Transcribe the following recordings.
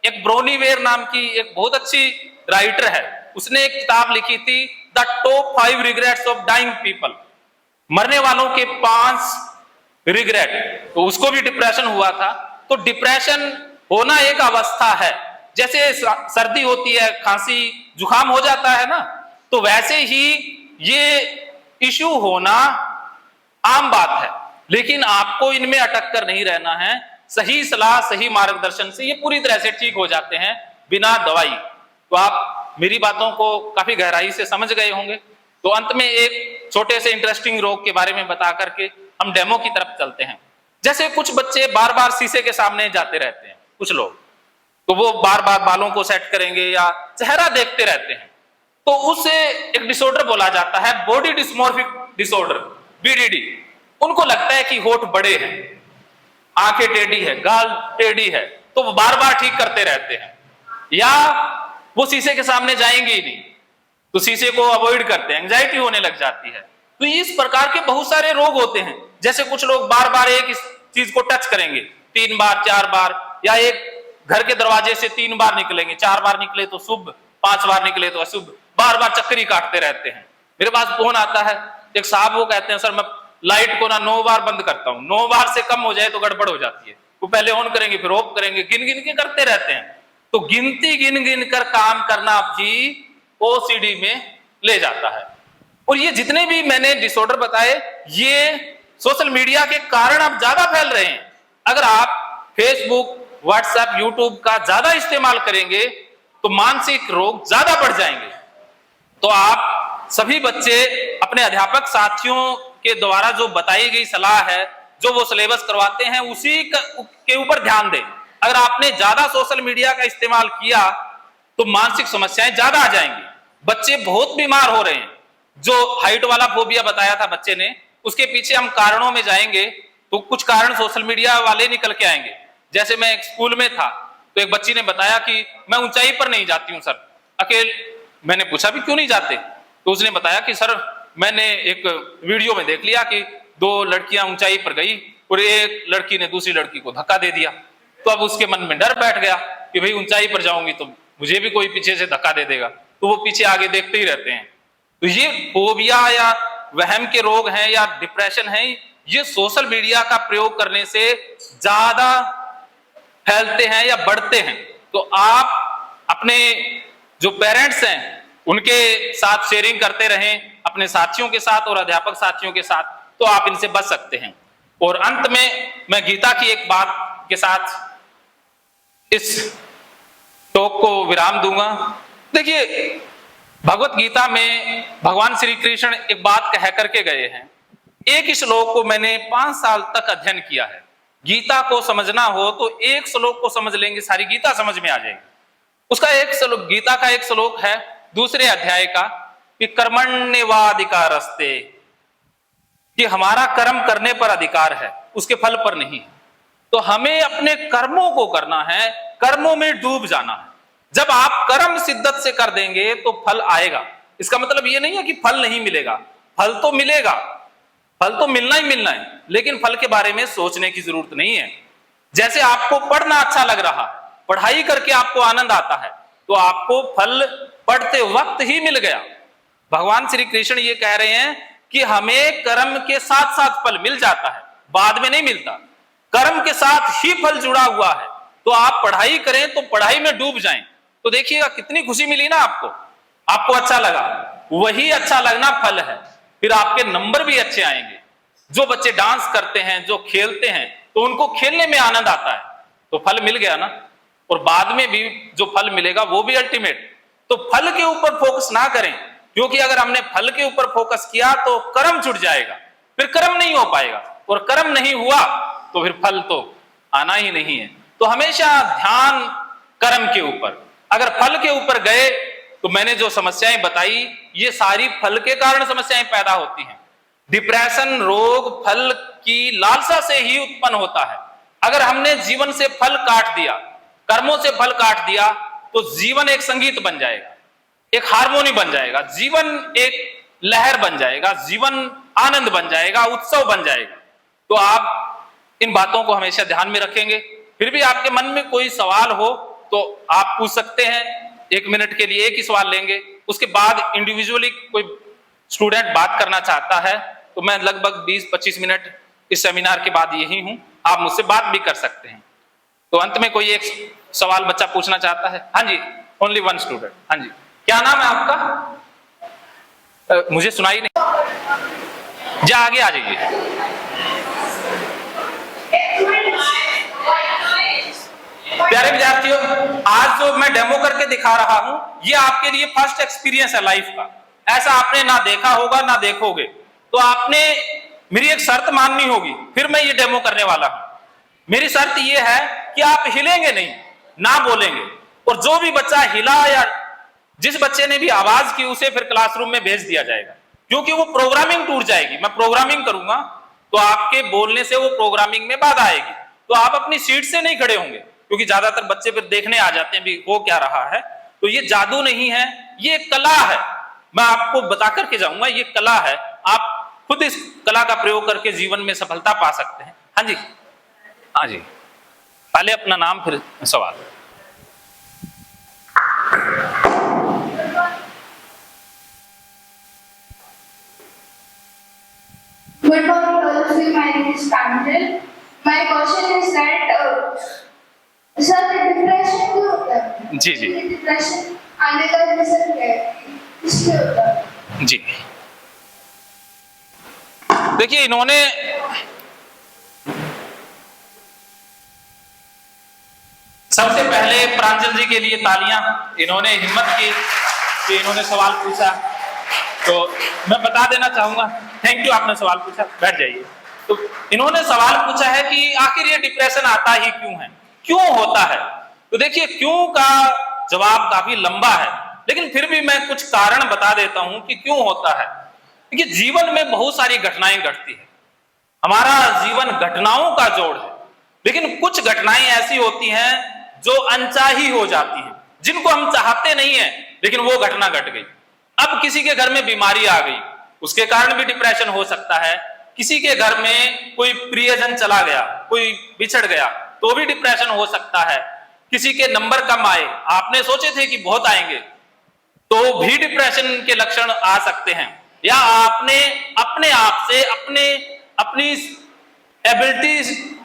एक ब्रोनीवेयर नाम की एक बहुत अच्छी राइटर है, उसने एक किताब लिखी थी the top 5 regrets of dying people, मरने वालों के 5 रिग्रेट। तो उसको भी डिप्रेशन हुआ था। तो डिप्रेशन होना एक अवस्था है, जैसे सर्दी होती है, खांसी जुकाम हो जाता है ना, तो वैसे ही ये इश्यू होना आम बात है। लेकिन आपको इनमें अटक कर नहीं रहना है, सही सलाह सही मार्गदर्शन से ये पूरी तरह से ठीक हो जाते हैं बिना दवाई। तो आप मेरी बातों को काफी गहराई से समझ गए होंगे। तो अंत में एक छोटे से इंटरेस्टिंग रोग के बारे में बता करके हम डेमो की तरफ चलते हैं। जैसे कुछ बच्चे बार बार शीशे के सामने जाते रहते हैं, कुछ लोग तो वो बार बार बालों को सेट करेंगे या चेहरा देखते रहते हैं, तो उसे एक डिसऑर्डर बोला जाता है, बॉडी डिस्मॉर्फिक डिसऑर्डर, बीडीडी। उनको लगता है कि होठ बड़े हैं, आंखें टेढ़ी है, गाल टेढ़ी है, तो वो बार बार ठीक करते रहते हैं। या वो शीशे के सामने जाएंगे ही नहीं, तो शीशे को अवॉइड करते हैं, एंजाइटी होने लग जाती है। तो इस प्रकार के बहुत सारे रोग होते हैं। जैसे कुछ लोग बार बार एक चीज को टच करेंगे 3 बार 4 बार, या एक घर के दरवाजे से 3 बार निकलेंगे, 4 बार निकले तो शुभ, 5 बार निकले तो अशुभ, बार बार चक्करी काटते रहते हैं। मेरे पास फोन आता है एक साहब, वो कहते हैं सर मैं लाइट को ना 9 बार बंद करता हूं, 9 बार से कम हो जाए तो गड़बड़ हो जाती है। वो पहले ऑन करेंगे फिर ऑफ करेंगे, गिन गिन के करते रहते हैं। तो गिनती गिन गिन कर काम करना भी ओसीडी में ले जाता है। और ये जितने भी मैंने डिसऑर्डर बताए, ये सोशल मीडिया के कारण अब ज्यादा फैल रहे हैं। अगर आप फेसबुक, व्हाट्सएप, यूट्यूब का ज्यादा इस्तेमाल करेंगे तो मानसिक रोग ज्यादा बढ़ जाएंगे। तो आप सभी बच्चे अपने अध्यापक साथियों के द्वारा जो बताई गई सलाह है, जो वो सिलेबस करवाते हैं, उसी के ऊपर ध्यान दें। अगर आपने ज्यादा सोशल मीडिया का इस्तेमाल किया तो मानसिक समस्याएं ज्यादा आ जाएंगी। बच्चे बहुत बीमार हो रहे हैं। जो हाइट वाला फोबिया बताया था बच्चे ने, उसके पीछे हम कारणों में जाएंगे तो कुछ कारण सोशल मीडिया वाले निकल के आएंगे। जैसे मैं एक स्कूल में था तो एक बच्ची ने बताया कि मैं ऊंचाई पर नहीं जाती हूं सर अकेले। मैंने पूछा भी क्यों नहीं जाते, तो उसने बताया कि सर मैंने एक वीडियो में देख लिया कि 2 लड़कियां ऊंचाई पर गई और एक लड़की ने दूसरी लड़की को धक्का दे दिया। तो अब उसके मन में डर बैठ गया कि भाई ऊंचाई पर जाऊंगी तो मुझे भी कोई पीछे से धक्का दे देगा, तो वो पीछे आगे देखते ही रहते हैं। तो ये फोबिया या वहम के रोग हैं या डिप्रेशन है, ये सोशल मीडिया का प्रयोग करने से ज्यादा फैलते हैं या बढ़ते हैं। तो आप अपने जो पेरेंट्स हैं उनके साथ शेयरिंग करते रहें, अपने साथियों के साथ और अध्यापक साथियों के साथ, तो आप इनसे बच सकते हैं। और अंत में मैं गीता की एक बात के साथ इस टॉक को विराम दूंगा। देखिए, भगवत गीता में भगवान श्री कृष्ण एक बात कह करके गए हैं। एक श्लोक को मैंने 5 साल तक अध्ययन किया है। गीता को समझना हो तो एक श्लोक को समझ लेंगे, सारी गीता समझ में आ जाएगी। उसका एक श्लोक, गीता का एक श्लोक है 2 अध्याय का, कि कर्मण्येवाधिकारस्ते, कि हमारा कर्म करने पर अधिकार है, उसके फल पर नहीं है। तो हमें अपने कर्मों को करना है, कर्मों में डूब जाना है। जब आप कर्म शिद्दत से कर देंगे तो फल आएगा। इसका मतलब ये नहीं है कि फल नहीं मिलेगा, फल तो मिलेगा, फल तो मिलना ही मिलना है, लेकिन फल के बारे में सोचने की जरूरत नहीं है। जैसे आपको पढ़ना अच्छा लग रहा है, पढ़ाई करके आपको आनंद आता है, तो आपको फल पढ़ते वक्त ही मिल गया। भगवान श्री कृष्ण ये कह रहे हैं कि हमें कर्म के साथ साथ फल मिल जाता है, बाद में नहीं मिलता। कर्म के साथ ही फल जुड़ा हुआ है। तो आप पढ़ाई करें तो पढ़ाई में डूब जाएं, तो देखिएगा कितनी खुशी मिली ना आपको, आपको अच्छा लगा, वही अच्छा लगना फल है। फिर आपके नंबर भी अच्छे आएंगे। जो बच्चे डांस करते हैं, जो खेलते हैं, तो उनको खेलने में आनंद आता है, तो फल मिल गया ना। और बाद में भी जो फल मिलेगा वो भी अल्टीमेट। तो फल के ऊपर फोकस ना करें, क्योंकि अगर हमने फल के ऊपर फोकस किया तो कर्म छूट जाएगा, फिर कर्म नहीं हो पाएगा, और कर्म नहीं हुआ तो फिर फल तो आना ही नहीं है। तो हमेशा ध्यान कर्म के ऊपर। अगर फल के ऊपर गए तो मैंने जो समस्याएं बताई, ये सारी फल के कारण समस्याएं पैदा होती हैं। डिप्रेशन रोग फल की लालसा से ही उत्पन्न होता है। अगर हमने जीवन से फल काट दिया, कर्मों से फल काट दिया, तो जीवन एक संगीत बन जाएगा, एक हारमोनी बन जाएगा, जीवन एक लहर बन जाएगा, जीवन आनंद बन जाएगा, उत्सव बन जाएगा। तो आप इन बातों को हमेशा ध्यान में रखेंगे। फिर भी आपके मन में कोई सवाल हो तो आप पूछ सकते हैं, 1 मिनट के लिए एक ही सवाल लेंगे। उसके बाद इंडिविजुअली कोई स्टूडेंट बात करना चाहता है तो मैं लगभग 20-25 मिनट इस सेमिनार के बाद यही हूं, आप मुझसे बात भी कर सकते हैं। तो अंत में कोई एक सवाल बच्चा पूछना चाहता है? हाँ जी, ओनली 1 स्टूडेंट। हाँ जी, क्या नाम है आपका? मुझे सुनाई नहीं। जा आगे आ जाइए। प्यारे विद्यार्थियों, आज जो मैं डेमो करके दिखा रहा हूं, ये आपके लिए फर्स्ट एक्सपीरियंस है लाइफ का। ऐसा आपने ना देखा होगा ना देखोगे, तो आपने मेरी एक शर्त माननी होगी, फिर मैं ये डेमो करने वाला हूं। मेरी शर्त ये है कि आप हिलेंगे नहीं, ना बोलेंगे, और जो भी बच्चा हिला या जिस बच्चे ने भी आवाज की उसे फिर क्लासरूम में भेज दिया जाएगा, क्योंकि वो प्रोग्रामिंग टूट जाएगी। मैं प्रोग्रामिंग करूंगा तो आपके बोलने से वो प्रोग्रामिंग में बाधा आएगी, तो आप अपनी सीट से नहीं खड़े होंगे, क्योंकि ज्यादातर बच्चे फिर देखने आ जाते हैं भी वो क्या रहा है। तो ये जादू नहीं है, ये कला है। मैं आपको बता करके जाऊंगा, ये कला है। आप खुद इस कला का प्रयोग करके जीवन में सफलता पा सकते हैं। हाँ जी, हाँ जी, पहले अपना नाम फिर सवाल। Good morning, all of you. My name is Pamela. My question is that, sir, the depression क्यों होता है? जी जी, डिप्रेशन आने का रीजन क्या है? इसलिए होता है। जी, देखिए इन्होंने सबसे पहले प्रांजल जी के लिए तालियां। इन्होंने हिम्मत की कि इन्होंने सवाल पूछा, तो मैं बता देना चाहूंगा। थैंक यू, आपने सवाल पूछा, बैठ जाइए। तो इन्होंने सवाल पूछा है कि आखिर ये डिप्रेशन आता ही क्यों है, क्यों होता है। तो देखिए, क्यों का जवाब काफी लंबा है, लेकिन फिर भी मैं कुछ कारण बता देता हूं कि क्यों होता है। देखिए, जीवन में बहुत सारी घटनाएं घटती है, हमारा जीवन घटनाओं का जोड़ है, लेकिन कुछ घटनाएं ऐसी होती हैं जो अनचाही हो जाती हैं, जिनको हम चाहते नहीं है, लेकिन वो घटना घट गई। अब किसी के घर में बीमारी आ गई, उसके कारण भी डिप्रेशन हो सकता है। किसी के घर में कोई प्रियजन चला गया, कोई बिछड़ गया, तो भी डिप्रेशन हो सकता है। किसी के नंबर कम आए, आपने सोचे थे कि बहुत आएंगे, तो भी डिप्रेशन के लक्षण आ सकते हैं। या आपने अपने आप से अपनी एबिलिटी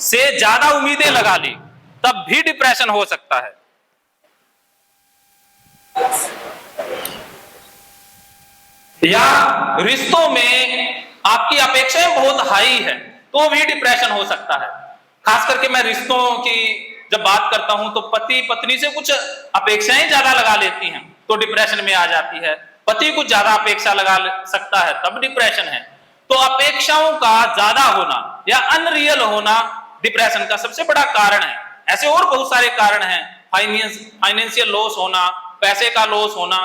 से ज्यादा उम्मीदें लगा ली, तब भी डिप्रेशन हो सकता है। या रिश्तों में आपकी अपेक्षाएं बहुत हाई है, तो भी डिप्रेशन हो सकता है। खास करके मैं रिश्तों की जब बात करता हूं, तो पति पत्नी से कुछ अपेक्षाएं ज्यादा लगा लेती हैं, तो डिप्रेशन में आ जाती है। पति कुछ ज्यादा अपेक्षा लगा सकता है, तब डिप्रेशन है। तो अपेक्षाओं का ज्यादा होना या अनरियल होना डिप्रेशन का सबसे बड़ा कारण है। ऐसे और बहुत सारे कारण हैं, फाइनेंशियल लॉस होना, पैसे का लॉस होना,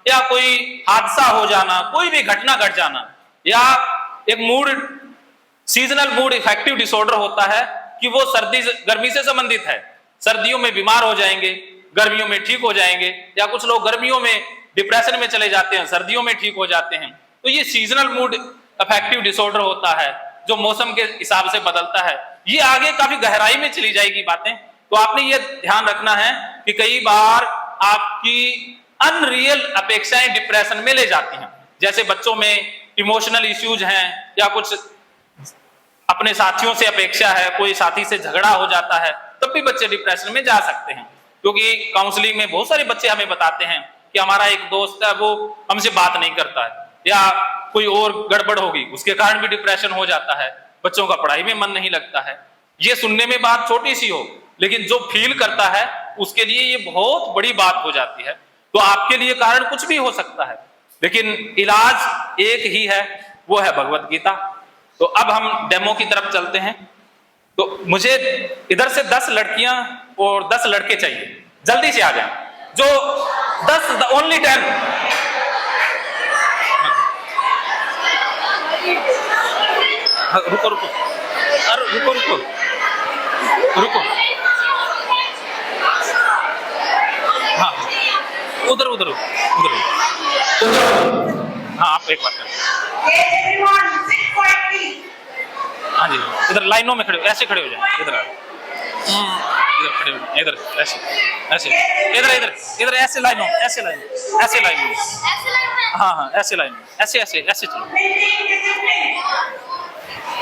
या कोई हादसा हो जाना, कोई भी घटना घट जाना, या एक mood seasonal mood effective disorder होता है कि वो सर्दी गर्मी से संबंधित है। सर्दियों में बीमार हो जाएंगे, गर्मियों में ठीक हो जाएंगे, या कुछ लोग गर्मियों में डिप्रेशन में चले जाते हैं, सर्दियों में ठीक हो जाते हैं। तो ये सीजनल मूड इफेक्टिव डिसऑर्डर होता है, जो मौसम के हिसाब से बदलता है। ये आगे काफी गहराई में चली जाएगी बातें, तो आपने ये ध्यान रखना है कि कई बार आपकी अनरियल अपेक्षाएं डिप्रेशन में ले जाती हैं। जैसे बच्चों में इमोशनल इश्यूज हैं, या कुछ अपने साथियों से अपेक्षा है, कोई साथी से झगड़ा हो जाता है, तब भी बच्चे डिप्रेशन में जा सकते हैं। क्योंकि काउंसलिंग में बहुत सारे बच्चे हमें बताते हैं कि हमारा एक दोस्त है, वो हमसे बात नहीं करता है, या कोई और गड़बड़ होगी, उसके कारण भी डिप्रेशन हो जाता है। बच्चों का पढ़ाई में मन नहीं लगता है। ये सुनने में बात छोटी सी हो, लेकिन जो फील करता है उसके लिए ये बहुत बड़ी बात हो जाती है। तो आपके लिए कारण कुछ भी हो सकता है, लेकिन इलाज एक ही है, वो है भगवत गीता। तो अब हम डेमो की तरफ चलते हैं। तो मुझे इधर से 10 लड़कियां और 10 लड़के चाहिए, जल्दी से आ जाएं। जो 10 ओनली 10 रुको रुको, अरे रुको रुको रुको, हाँ उधर उधर उधर, हाँ आप एक बात करें। हाँ जी, इधर लाइनों में खड़े, ऐसे खड़े हो जाए इधर। इधर खड़े हो जाओ, इधर ऐसे ऐसे, इधर इधर इधर ऐसे लाइन हो, ऐसे लाइन, ऐसे लाइन हो। हाँ हाँ ऐसे लाइन, ऐसे ऐसे ऐसे चलो।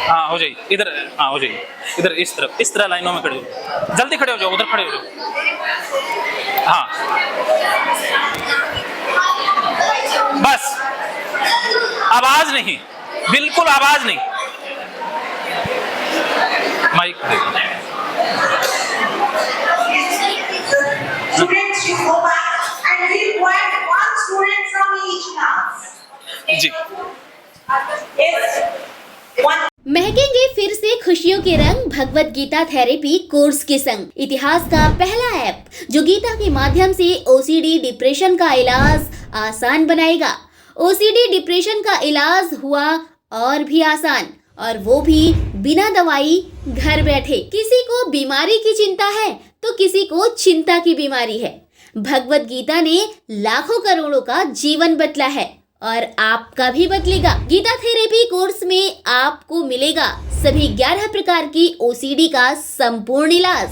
हाँ हो जाइए इधर, हाँ हो जाइए इधर, इस तरह लाइनों में खड़े हो, जल्दी खड़े हो जाओ, उधर खड़े हो जाओ। हाँ बस, आवाज नहीं, बिल्कुल आवाज नहीं। माइक दे। Students, you go back and we require one student from each class. जी Yes. One. महकेंगे फिर से खुशियों के रंग भगवत गीता थेरेपी कोर्स के संग। इतिहास का पहला ऐप जो गीता के माध्यम से ओसीडी डिप्रेशन का इलाज आसान बनाएगा। ओसीडी डिप्रेशन का इलाज हुआ और भी आसान, और वो भी बिना दवाई, घर बैठे। किसी को बीमारी की चिंता है तो किसी को चिंता की बीमारी है। भगवत गीता ने लाखों करोड़ों का जीवन बदला है और आपका भी बदलेगा। गीता थेरेपी कोर्स में आपको मिलेगा सभी 11 प्रकार की ओसीडी का संपूर्ण इलाज,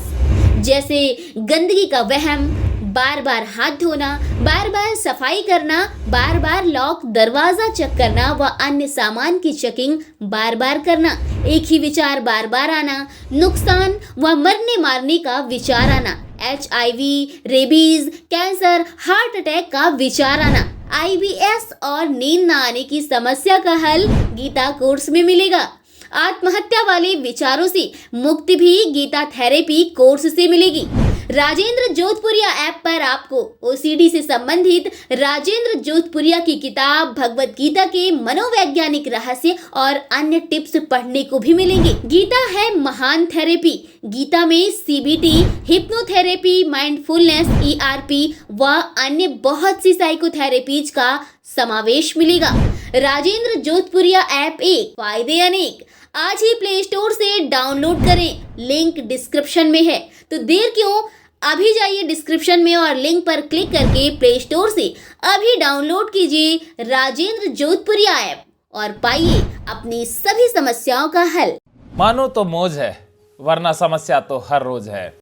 जैसे गंदगी का वहम, बार बार हाथ धोना, बार बार सफाई करना, बार बार लॉक दरवाजा चेक करना व अन्य सामान की चेकिंग बार बार करना, एक ही विचार बार बार आना, नुकसान व मरने मारने का विचार आना, HIV, rabies, cancer, heart attack का विचार आना, IBS और नींद न आने की समस्या का हल गीता कोर्स में मिलेगा। आत्महत्या वाले विचारों से मुक्ति भी गीता थेरेपी कोर्स से मिलेगी। राजेंद्र जोधपुरिया ऐप पर आपको ओसीडी से संबंधित राजेंद्र जोधपुरिया की किताब भगवत गीता के मनोवैज्ञानिक रहस्य और अन्य टिप्स पढ़ने को भी मिलेंगे। गीता है महान थेरेपी। गीता में CBT, हिप्नोथेरेपी, माइंडफुलनेस, ERP व अन्य बहुत सी साइकोथेरेपीज का समावेश मिलेगा। राजेंद्र जोधपुरिया ऐप एक, फायदे अनेक। आज ही प्ले स्टोर से डाउनलोड करें, लिंक डिस्क्रिप्शन में है। तो देर क्यों, अभी जाइए डिस्क्रिप्शन में और लिंक पर क्लिक करके प्ले स्टोर से अभी डाउनलोड कीजिए राजेंद्र जोधपुरिया ऐप और पाइए अपनी सभी समस्याओं का हल। मानो तो मौज है, वरना समस्या तो हर रोज है।